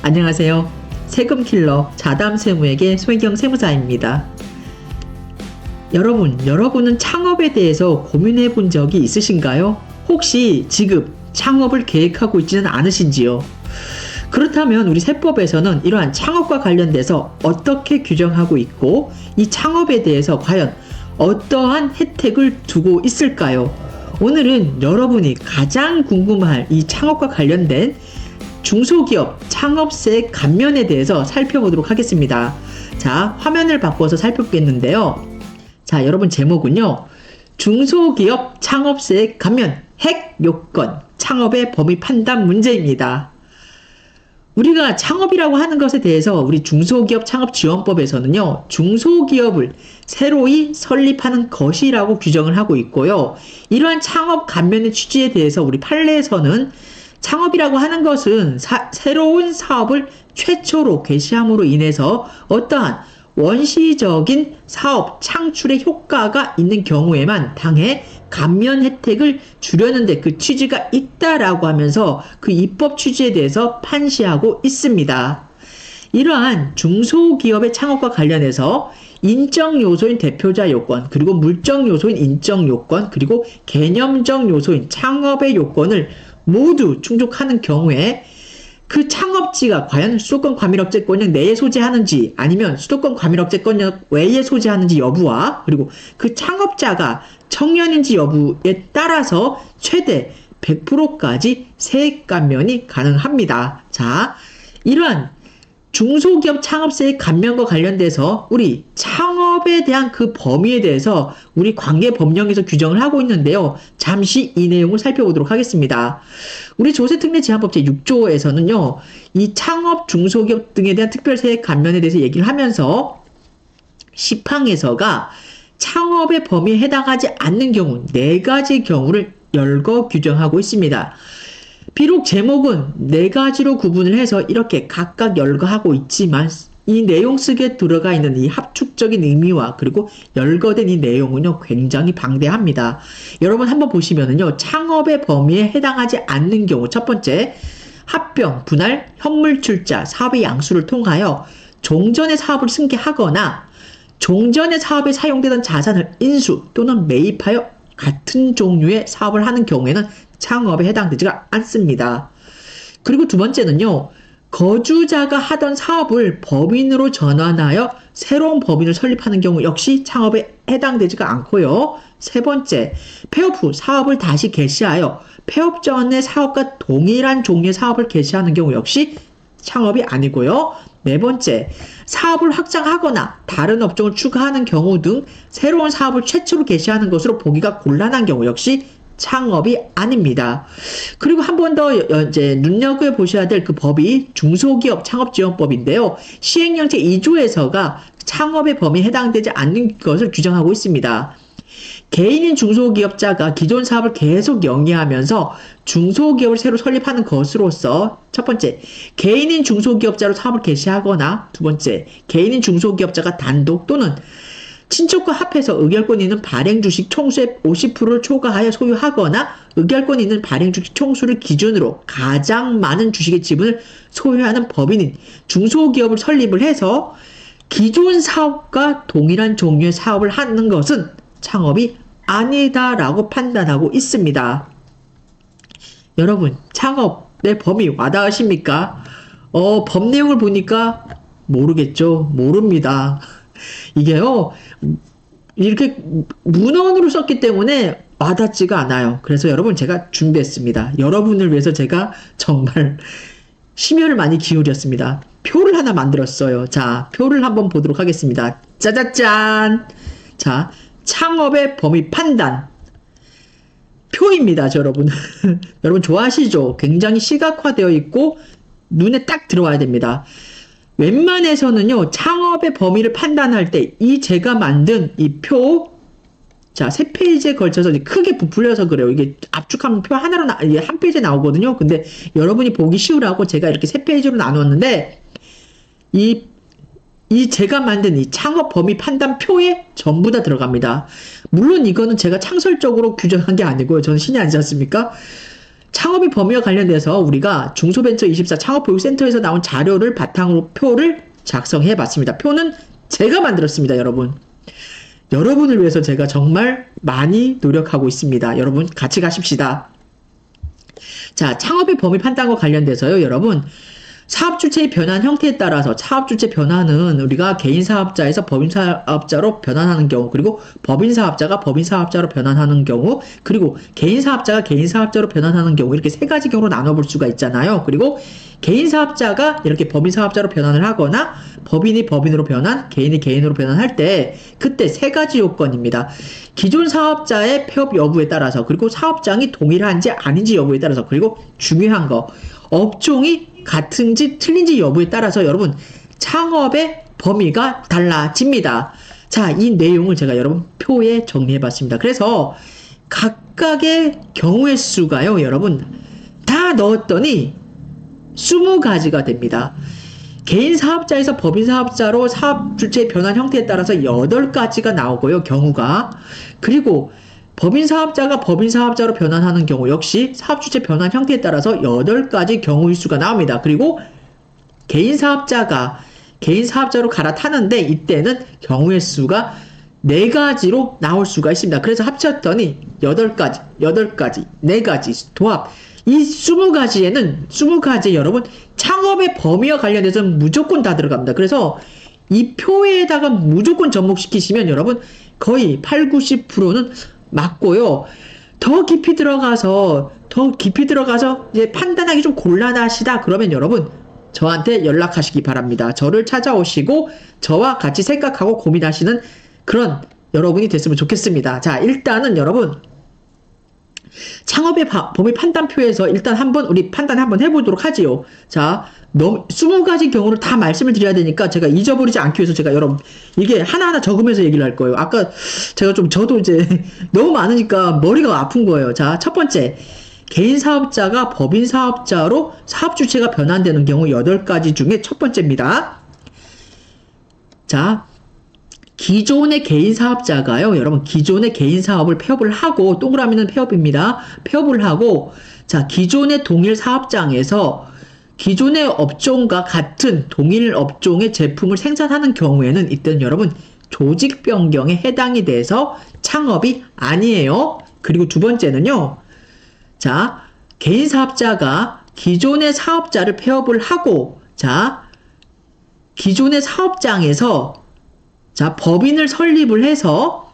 안녕하세요. 세금킬러 자담세무에게 손혜경 세무사입니다. 여러분은 창업에 대해서 고민해 본 적이 있으신가요? 혹시 지금 창업을 계획하고 있지는 않으신지요? 그렇다면 우리 세법에서는 이러한 창업과 관련돼서 어떻게 규정하고 있고 이 창업에 대해서 과연 어떠한 혜택을 두고 있을까요? 오늘은 여러분이 가장 궁금할 이 창업과 관련된 중소기업 창업세 감면에 대해서 살펴보도록 하겠습니다. 자, 화면을 바꿔서 살펴보겠는데요. 자, 여러분 제목은요. 중소기업 창업세 감면 핵 요건 창업의 범위 판단 문제입니다. 우리가 창업이라고 하는 것에 대해서 우리 중소기업 창업지원법에서는요. 중소기업을 새로이 설립하는 것이라고 규정을 하고 있고요. 이러한 창업 감면의 취지에 대해서 우리 판례에서는 창업이라고 하는 것은 새로운 사업을 최초로 개시함으로 인해서 어떠한 원시적인 사업 창출의 효과가 있는 경우에만 당해 감면 혜택을 주려는데 그 취지가 있다라고 하면서 그 입법 취지에 대해서 판시하고 있습니다. 이러한 중소기업의 창업과 관련해서 인적 요소인 대표자 요건, 그리고 물적 요소인 인적 요건, 그리고 개념적 요소인 창업의 요건을 모두 충족하는 경우에 그 창업지가 과연 수도권 과밀업제권역 내에 소재하는지 아니면 수도권 과밀업제권역 외에 소재하는지 여부와 그리고 그 창업자가 청년인지 여부에 따라서 최대 100%까지 세액 감면이 가능합니다. 자, 이러한 중소기업 창업세액 감면과 관련돼서 우리 창업에 대한 그 범위에 대해서 우리 관계법령에서 규정을 하고 있는데요. 잠시 이 내용을 살펴보도록 하겠습니다. 우리 조세특례제한법 제6조에서는요. 이 창업 중소기업 등에 대한 특별세액 감면에 대해서 얘기를 하면서 10항에서가 창업의 범위에 해당하지 않는 경우 4가지 경우를 열거 규정하고 있습니다. 비록 제목은 4가지로 구분을 해서 이렇게 각각 열거하고 있지만 이 내용 속에 들어가 있는 이 합축적인 의미와 그리고 열거된 이 내용은요 굉장히 방대합니다. 여러분 한번 보시면은요 창업의 범위에 해당하지 않는 경우 첫 번째 합병, 분할, 현물 출자, 사업의 양수를 통하여 종전의 사업을 승계하거나 종전의 사업에 사용되던 자산을 인수 또는 매입하여 같은 종류의 사업을 하는 경우에는 창업에 해당되지가 않습니다. 그리고 두 번째는요. 거주자가 하던 사업을 법인으로 전환하여 새로운 법인을 설립하는 경우 역시 창업에 해당되지가 않고요. 세 번째, 폐업 후 사업을 다시 개시하여 폐업 전의 사업과 동일한 종류의 사업을 개시하는 경우 역시 창업이 아니고요. 네 번째, 사업을 확장하거나 다른 업종을 추가하는 경우 등 새로운 사업을 최초로 개시하는 것으로 보기가 곤란한 경우 역시 창업이 아닙니다. 그리고 한 번 더 이제 눈여겨보셔야 될 그 법이 중소기업 창업지원법인데요. 시행령 제2조에서가 창업의 범위에 해당되지 않는 것을 규정하고 있습니다. 개인인 중소기업자가 기존 사업을 계속 영위하면서 중소기업을 새로 설립하는 것으로서 첫 번째, 개인인 중소기업자로 사업을 개시하거나 두 번째, 개인인 중소기업자가 단독 또는 친족과 합해서 의결권 있는 발행주식 총수의 50%를 초과하여 소유하거나 의결권 있는 발행주식 총수를 기준으로 가장 많은 주식의 지분을 소유하는 법인인 중소기업을 설립을 해서 기존 사업과 동일한 종류의 사업을 하는 것은 창업이 아니다라고 판단하고 있습니다. 여러분, 창업의 범위 와닿으십니까? 법 내용을 보니까 모르겠죠? 모릅니다. 이게요, 이렇게 문헌으로 썼기 때문에 와닿지가 않아요. 그래서 여러분 제가 준비했습니다. 여러분을 위해서 제가 정말 심혈을 많이 기울였습니다. 표를 하나 만들었어요. 자, 표를 한번 보도록 하겠습니다. 짜자짠! 자, 창업의 범위 판단. 표입니다, 여러분. 여러분 좋아하시죠? 굉장히 시각화되어 있고 눈에 딱 들어와야 됩니다. 웬만해서는요, 창업의 범위를 판단할 때 이 제가 만든 이 표, 자, 3페이지에 걸쳐서 크게 부풀려서 그래요. 이게 압축하면 표 하나로 한 페이지에 나오거든요. 근데 여러분이 보기 쉬우라고 제가 이렇게 3페이지로 나눴는데, 이 제가 만든 이 창업 범위 판단 표에 전부 다 들어갑니다. 물론 이거는 제가 창설적으로 규정한 게 아니고요. 저는 신이 아니지 않습니까? 창업의 범위와 관련돼서 우리가 중소벤처24 창업교육센터에서 나온 자료를 바탕으로 표를 작성해 봤습니다. 표는 제가 만들었습니다, 여러분. 여러분을 위해서 제가 정말 많이 노력하고 있습니다. 여러분 같이 가십시다. 자, 창업의 범위 판단과 관련돼서요, 여러분. 사업주체의 변환 형태에 따라서 사업주체 변환은 우리가 개인사업자에서 법인사업자로 변환하는 경우, 그리고 법인사업자가 법인사업자로 변환하는 경우, 그리고 개인사업자가 개인사업자로 변환하는 경우, 이렇게 세 가지 경우로 나눠볼 수가 있잖아요. 그리고 개인사업자가 이렇게 법인사업자로 변환을 하거나 법인이 법인으로 변환, 개인이 개인으로 변환할 때 그때 세 가지 요건입니다. 기존 사업자의 폐업 여부에 따라서, 그리고 사업장이 동일한지 아닌지 여부에 따라서, 그리고 중요한 거, 업종이 같은지 틀린지 여부에 따라서 여러분 창업의 범위가 달라집니다. 자, 이 내용을 제가 여러분 표에 정리해 봤습니다. 그래서 각각의 경우의 수가요, 여러분 다 넣었더니 20가지가 됩니다. 개인 사업자에서 법인 사업자로 사업 주체 변환 형태에 따라서 8가지가 나오고요, 경우가. 그리고 법인 사업자가 법인 사업자로 변환하는 경우 역시 사업 주체 변환 형태에 따라서 8가지 경우의 수가 나옵니다. 그리고 개인 사업자가 개인 사업자로 갈아타는데 이때는 경우의 수가 4가지로 나올 수가 있습니다. 그래서 합쳤더니 8가지, 4가지 도합. 이 20가지에 여러분 창업의 범위와 관련해서는 무조건 다 들어갑니다. 그래서 이 표에다가 무조건 접목시키시면 여러분 거의 8, 90%는 맞고요. 더 깊이 들어가서 이제 판단하기 좀 곤란하시다 그러면 여러분 저한테 연락하시기 바랍니다. 저를 찾아오시고 저와 같이 생각하고 고민하시는 그런 여러분이 됐으면 좋겠습니다. 자, 일단은 여러분 창업의 범위 판단표에서 일단 우리 판단 한번 해보도록 하지요. 자, 20가지 경우를 다 말씀을 드려야 되니까 제가 잊어버리지 않기 위해서 제가 여러분 이게 하나하나 적으면서 얘기를 할 거예요. 아까 제가 저도 이제 너무 많으니까 머리가 아픈 거예요. 자, 첫 번째, 개인 사업자가 법인 사업자로 사업 주체가 변환되는 경우 8가지 중에 첫 번째입니다. 자, 기존의 개인 사업자가요, 여러분, 기존의 개인 사업을 폐업을 하고, 동그라미는 폐업입니다. 폐업을 하고, 자, 기존의 동일 사업장에서 기존의 업종과 같은 동일 업종의 제품을 생산하는 경우에는 이때는 여러분, 조직 변경에 해당이 돼서 창업이 아니에요. 그리고 두 번째는요, 자, 개인 사업자가 기존의 사업자를 폐업을 하고, 자, 기존의 사업장에서 자, 법인을 설립을 해서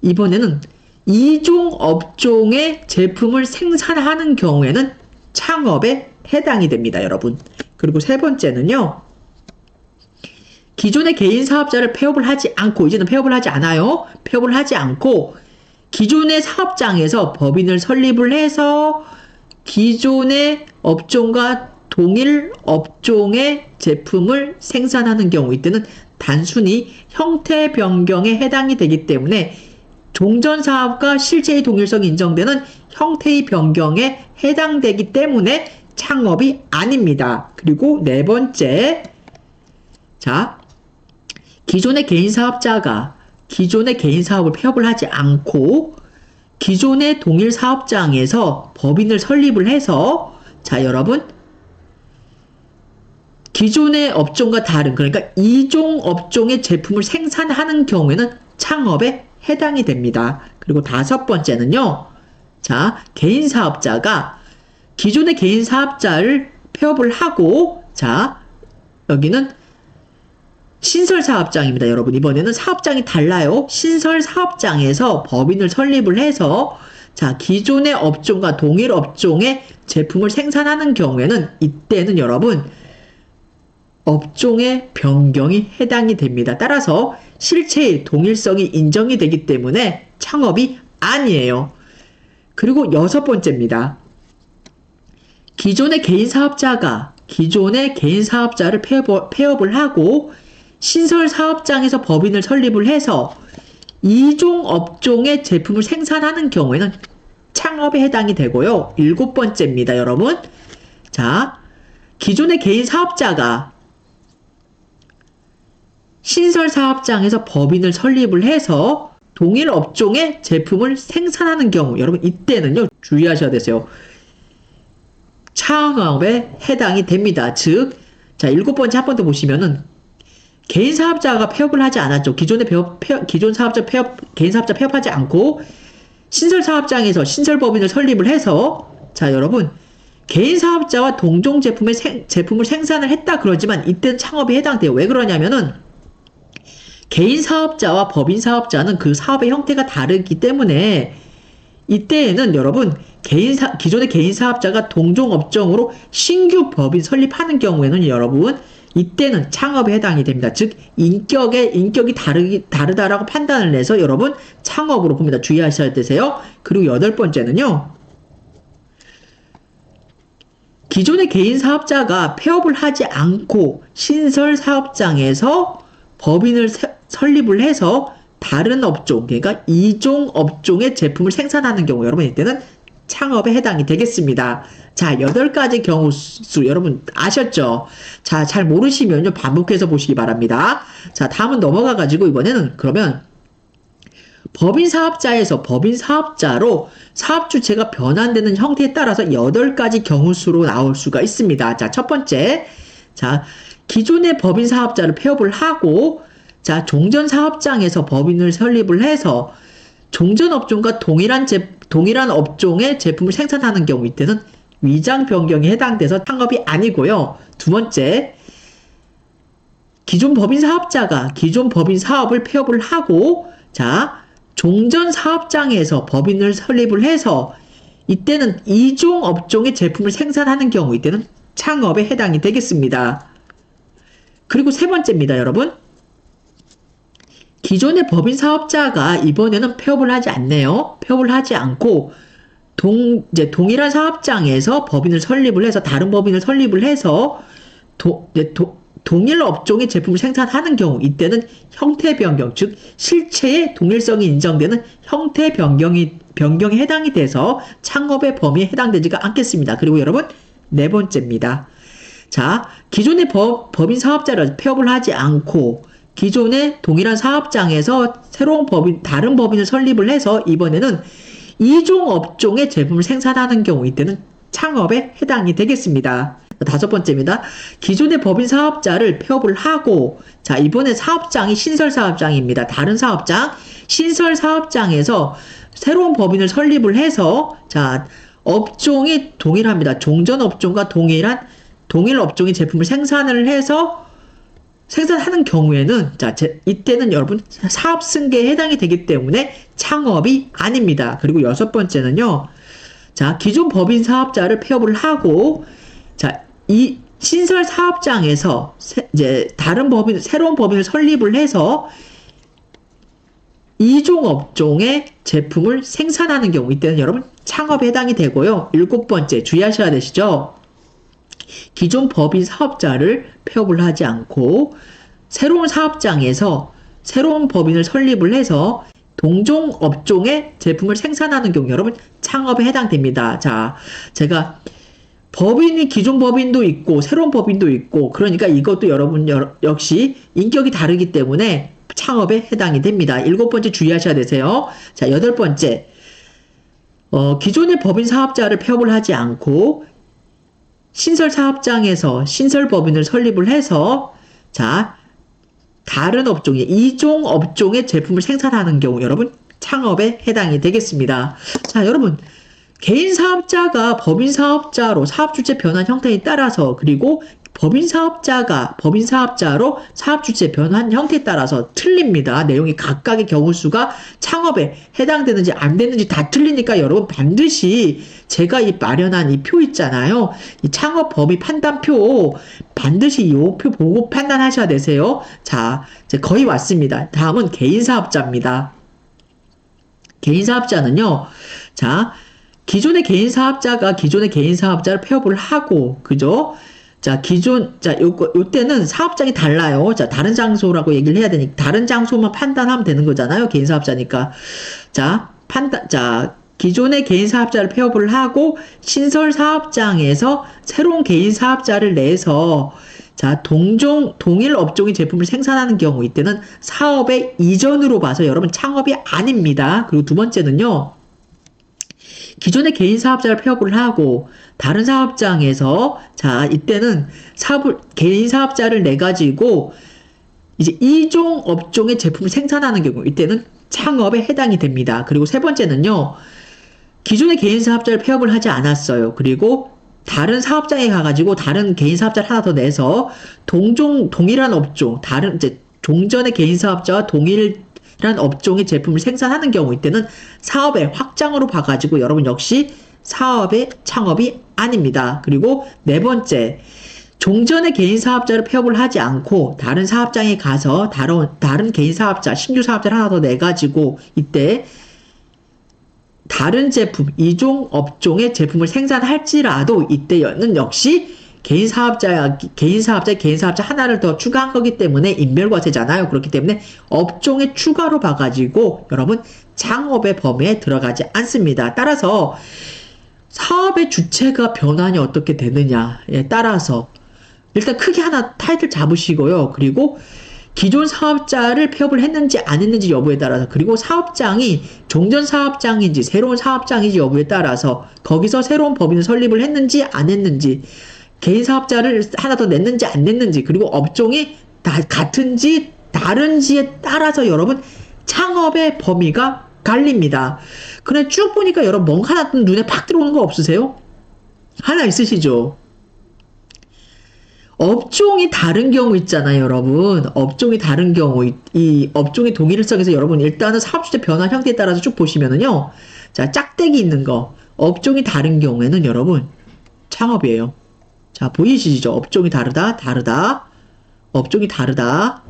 이번에는 이종 업종의 제품을 생산하는 경우에는 창업에 해당이 됩니다, 여러분. 그리고 세 번째는요. 기존의 개인 사업자를 폐업을 하지 않고, 이제는 폐업을 하지 않아요. 폐업을 하지 않고 기존의 사업장에서 법인을 설립을 해서 기존의 업종과 동일 업종의 제품을 생산하는 경우, 이때는 단순히 형태 변경에 해당이 되기 때문에 종전 사업과 실제의 동일성이 인정되는 형태의 변경에 해당되기 때문에 창업이 아닙니다. 그리고 네 번째, 자, 기존의 개인 사업자가 기존의 개인 사업을 폐업을 하지 않고 기존의 동일 사업장에서 법인을 설립을 해서, 자, 여러분, 기존의 업종과 다른, 그러니까 이종 업종의 제품을 생산하는 경우에는 창업에 해당이 됩니다. 그리고 다섯 번째는요. 자, 개인 사업자가 기존의 개인 사업자를 폐업을 하고, 자, 여기는 신설 사업장입니다. 여러분, 이번에는 사업장이 달라요. 신설 사업장에서 법인을 설립을 해서, 자, 기존의 업종과 동일 업종의 제품을 생산하는 경우에는 이때는 여러분 업종의 변경이 해당이 됩니다. 따라서 실체의 동일성이 인정이 되기 때문에 창업이 아니에요. 그리고 여섯 번째입니다. 기존의 개인 사업자가 기존의 개인 사업자를 폐업을 하고 신설 사업장에서 법인을 설립을 해서 이종 업종의 제품을 생산하는 경우에는 창업에 해당이 되고요. 일곱 번째입니다, 여러분. 자, 기존의 개인 사업자가 신설 사업장에서 법인을 설립을 해서 동일 업종의 제품을 생산하는 경우, 여러분 이때는요 주의하셔야 되세요. 창업에 해당이 됩니다. 즉, 자, 7번째 한 번 더 보시면은 개인 사업자가 폐업을 하지 않았죠. 기존 사업자 개인 사업자 폐업하지 않고 신설 사업장에서 신설 법인을 설립을 해서, 자, 여러분, 개인 사업자와 동종 제품을 생산을 했다 그러지만 이때는 창업에 해당돼요. 왜 그러냐면은 개인 사업자와 법인 사업자는 그 사업의 형태가 다르기 때문에 이때에는 여러분 기존의 개인 사업자가 동종 업종으로 신규 법인 설립하는 경우에는 여러분 이때는 창업에 해당이 됩니다. 즉 인격이 다르다라고 판단을 해서 여러분 창업으로 봅니다. 주의하셔야 되세요. 그리고 8번째는요. 기존의 개인 사업자가 폐업을 하지 않고 신설 사업장에서 법인을 설립을 해서 다른 업종, 그러니까 이종 업종의 제품을 생산하는 경우 여러분 이때는 창업에 해당이 되겠습니다. 자, 8가지 경우수 여러분 아셨죠? 자, 잘 모르시면요 반복해서 보시기 바랍니다. 자, 다음은 넘어가가지고 이번에는 그러면 법인 사업자에서 법인 사업자로 사업 주체가 변환되는 형태에 따라서 8가지 경우수로 나올 수가 있습니다. 자, 첫 번째, 자, 기존의 법인 사업자를 폐업을 하고, 자, 종전 사업장에서 법인을 설립을 해서 종전 업종과 동일한 업종의 제품을 생산하는 경우 이때는 위장 변경에 해당돼서 창업이 아니고요. 두 번째, 기존 법인 사업자가 기존 법인 사업을 폐업을 하고, 자, 종전 사업장에서 법인을 설립을 해서 이때는 이종 업종의 제품을 생산하는 경우 이때는 창업에 해당이 되겠습니다. 그리고 세 번째입니다, 여러분. 기존의 법인 사업자가 이번에는 폐업을 하지 않네요. 폐업을 하지 않고 동일한 사업장에서 법인을 설립을 해서 다른 법인을 설립을 해서 동일 업종의 제품을 생산하는 경우 이때는 형태 변경, 즉 실체의 동일성이 인정되는 형태 변경에 해당이 돼서 창업의 범위에 해당되지가 않겠습니다. 그리고 여러분 네 번째입니다. 자, 기존의 법인 사업자를 폐업을 하지 않고 기존의 동일한 사업장에서 다른 법인을 설립을 해서 이번에는 이종 업종의 제품을 생산하는 경우 이때는 창업에 해당이 되겠습니다. 다섯 번째입니다. 기존의 법인 사업자를 폐업을 하고, 자, 이번에 사업장이 신설 사업장입니다. 다른 사업장, 신설 사업장에서 새로운 법인을 설립을 해서, 자, 업종이 동일합니다. 종전 업종과 동일 업종의 제품을 생산을 해서 생산하는 경우에는, 자, 이때는 여러분 사업 승계에 해당이 되기 때문에 창업이 아닙니다. 그리고 여섯 번째는요, 자, 기존 법인 사업자를 폐업을 하고, 자, 이 신설 사업장에서 새로운 법인을 설립을 해서 이종 업종의 제품을 생산하는 경우 이때는 여러분 창업에 해당이 되고요. 7번째 주의하셔야 되시죠. 기존 법인 사업자를 폐업을 하지 않고 새로운 사업장에서 새로운 법인을 설립을 해서 동종 업종의 제품을 생산하는 경우 여러분 창업에 해당됩니다. 자, 제가 기존 법인도 있고 새로운 법인도 있고 그러니까 이것도 여러분 역시 인격이 다르기 때문에 창업에 해당이 됩니다. 7번째 주의하셔야 되세요. 자, 8번째 기존의 법인 사업자를 폐업을 하지 않고 신설 사업장에서 신설 법인을 설립을 해서, 자, 다른 업종의 이종 업종의 제품을 생산하는 경우 여러분 창업에 해당이 되겠습니다. 자, 여러분 개인 사업자가 법인 사업자로 사업 주체 변환 형태에 따라서 그리고 법인 사업자로 사업 주체 변환 형태에 따라서 틀립니다. 내용이 각각의 경우 수가 창업에 해당되는지 안 되는지 다 틀리니까 여러분 반드시 제가 마련한 이 표 있잖아요. 이 창업 범위 판단표 반드시 이 표 보고 판단하셔야 되세요. 자, 이제 거의 왔습니다. 다음은 개인 사업자입니다. 개인 사업자는요. 자, 기존의 개인 사업자를 폐업을 하고, 그죠? 자, 요때는 사업장이 달라요. 자, 다른 장소라고 얘기를 해야 되니까, 다른 장소만 판단하면 되는 거잖아요. 개인 사업자니까. 자, 기존의 개인 사업자를 폐업을 하고, 신설 사업장에서 새로운 개인 사업자를 내서, 자, 동일 업종의 제품을 생산하는 경우, 이때는 사업의 이전으로 봐서 여러분 창업이 아닙니다. 그리고 두 번째는요, 기존의 개인 사업자를 폐업을 하고 다른 사업장에서 자 이때는 개인 사업자를 내 가지고 이제 이종 업종의 제품을 생산하는 경우 이때는 창업에 해당이 됩니다. 그리고 세 번째는요. 기존의 개인 사업자를 폐업을 하지 않았어요. 그리고 다른 사업장에 가가지고 다른 개인 사업자를 하나 더 내서 동일한 업종, 다른 이제 종전의 개인 사업자와 동일한 업종의 제품을 생산하는 경우 이때는 사업의 확장으로 봐가지고 여러분 역시 사업의 창업이 아닙니다. 그리고 네 번째, 종전의 개인 사업자를 폐업을 하지 않고 다른 사업장에 가서 다른 개인 사업자, 신규 사업자를 하나 더 내가지고 이때 다른 제품, 이종 업종의 제품을 생산할지라도 이때는 역시 개인 사업자 하나를 더 추가한 거기 때문에 인별과세잖아요. 그렇기 때문에 업종의 추가로 봐가지고 여러분 창업의 범위에 들어가지 않습니다. 따라서 사업의 주체가 변환이 어떻게 되느냐에 따라서 일단 크게 하나 타이틀 잡으시고요. 그리고 기존 사업자를 폐업을 했는지 안 했는지 여부에 따라서 그리고 사업장이 종전 사업장인지 새로운 사업장인지 여부에 따라서 거기서 새로운 법인을 설립을 했는지 안 했는지 개인 사업자를 하나 더 냈는지 안 냈는지 그리고 업종이 다 같은지 다른지에 따라서 여러분 창업의 범위가 갈립니다. 그래 쭉 보니까 여러분 뭔가 하나 눈에 팍 들어오는 거 없으세요? 하나 있으시죠? 업종이 다른 경우 있잖아요, 여러분. 업종이 다른 경우, 이 업종의 동일성에서 여러분 일단은 사업주체 변화 형태에 따라서 쭉 보시면은요. 자, 짝대기 있는 거. 업종이 다른 경우에는 여러분 창업이에요. 자, 보이시죠? 업종이 다르다. 업종이 다르다.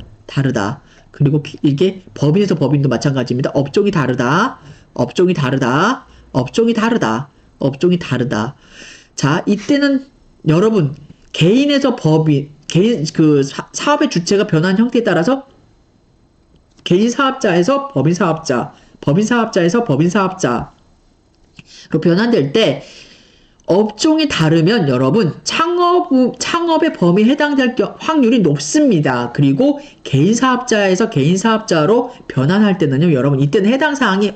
그리고 이게 법인에서 법인도 마찬가지입니다. 업종이 다르다. 자, 이때는 여러분 개인에서 사업의 주체가 변한 형태에 따라서 개인 사업자에서 법인 사업자, 법인 사업자에서 법인 사업자로 변환될 때 업종이 다르면 여러분 창업의 범위에 해당될 확률이 높습니다. 그리고 개인 사업자에서 개인 사업자로 변환할 때는요, 여러분 이때는 해당 사항이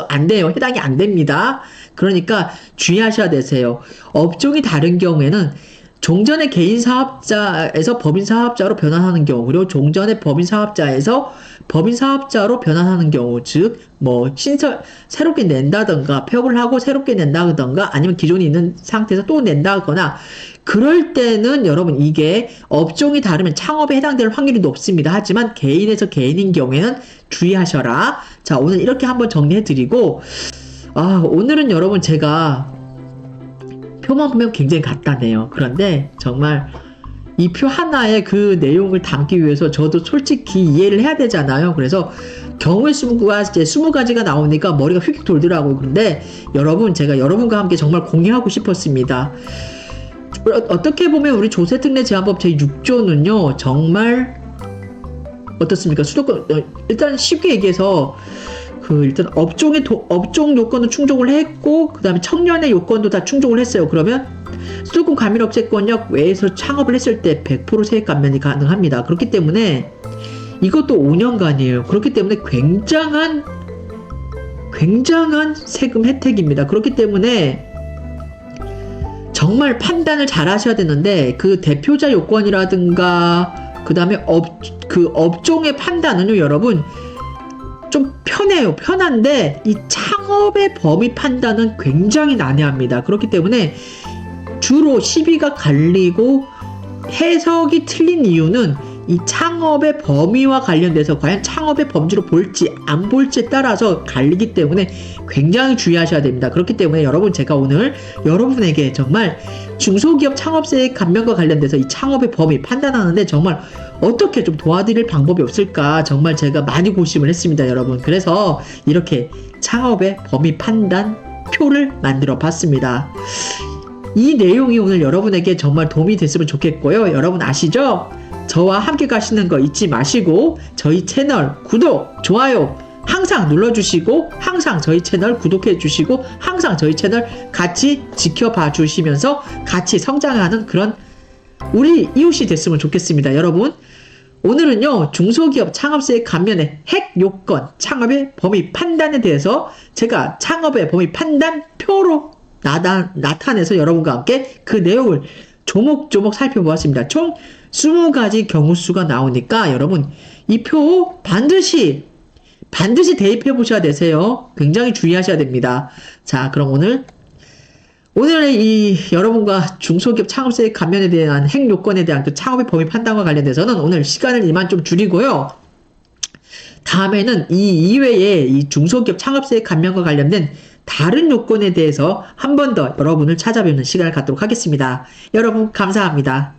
안 돼요. 해당이 안 됩니다. 그러니까 주의하셔야 되세요. 업종이 다른 경우에는 종전의 개인 사업자에서 법인 사업자로 변환하는 경우, 그리고 종전의 법인 사업자에서 법인 사업자로 변환하는 경우, 즉, 새롭게 낸다던가, 폐업을 하고 새롭게 낸다던가, 아니면 기존에 있는 상태에서 또 낸다거나, 그럴 때는 여러분 이게 업종이 다르면 창업에 해당될 확률이 높습니다. 하지만 개인에서 개인인 경우에는 주의하셔라. 자, 오늘 이렇게 한번 정리해드리고, 오늘은 여러분 제가 표만 보면 굉장히 간단해요. 그런데 정말 이 표 하나에 그 내용을 담기 위해서 저도 솔직히 이해를 해야 되잖아요. 그래서 경우의 수가 이제 20가지가 나오니까 머리가 휙휙 돌더라고요. 그런데 여러분 제가 여러분과 함께 정말 공유하고 싶었습니다. 어떻게 보면 우리 조세특례 제한법 제6조는요 정말 어떻습니까? 수도권 일단 쉽게 얘기해서 일단 업종 요건도 충족을 했고, 그 다음에 청년의 요건도 다 충족을 했어요. 그러면 수도권 가밀업체권역 외에서 창업을 했을 때 100% 세액 감면이 가능합니다. 그렇기 때문에 이것도 5년간이에요. 그렇기 때문에 굉장한 세금 혜택입니다. 그렇기 때문에 정말 판단을 잘 하셔야 되는데, 그 대표자 요건이라든가, 그 다음에 업종의 판단은요, 여러분, 좀 편해요. 편한데 이 창업의 범위 판단은 굉장히 난해합니다. 그렇기 때문에 주로 시비가 갈리고 해석이 틀린 이유는 이 창업의 범위와 관련돼서 과연 창업의 범주로 볼지 안 볼지에 따라서 갈리기 때문에 굉장히 주의하셔야 됩니다. 그렇기 때문에 여러분 제가 오늘 여러분에게 정말 중소기업 창업세액 감면과 관련돼서 이 창업의 범위 판단하는데 정말 어떻게 좀 도와드릴 방법이 없을까 정말 제가 많이 고심을 했습니다, 여러분. 그래서 이렇게 창업의 범위 판단 표를 만들어 봤습니다. 이 내용이 오늘 여러분에게 정말 도움이 됐으면 좋겠고요. 여러분 아시죠? 저와 함께 가시는 거 잊지 마시고 저희 채널 구독, 좋아요 항상 눌러주시고 항상 저희 채널 구독해 주시고 항상 저희 채널 같이 지켜봐 주시면서 같이 성장하는 그런 우리 이웃이 됐으면 좋겠습니다. 여러분 오늘은요, 중소기업 창업세액 감면의 핵 요건, 창업의 범위 판단에 대해서 제가 창업의 범위 판단표로 나타내서 여러분과 함께 그 내용을 조목조목 살펴보았습니다. 총 20가지 경우수가 나오니까 여러분 이 표 반드시 대입해 보셔야 되세요. 굉장히 주의하셔야 됩니다. 자, 그럼 오늘의 이 여러분과 중소기업 창업세액 감면에 대한 핵 요건에 대한 그 창업의 범위 판단과 관련돼서는 오늘 시간을 이만 좀 줄이고요. 다음에는 이 이외에 이 중소기업 창업세액 감면과 관련된 다른 요건에 대해서 한 번 더 여러분을 찾아뵙는 시간을 갖도록 하겠습니다. 여러분 감사합니다.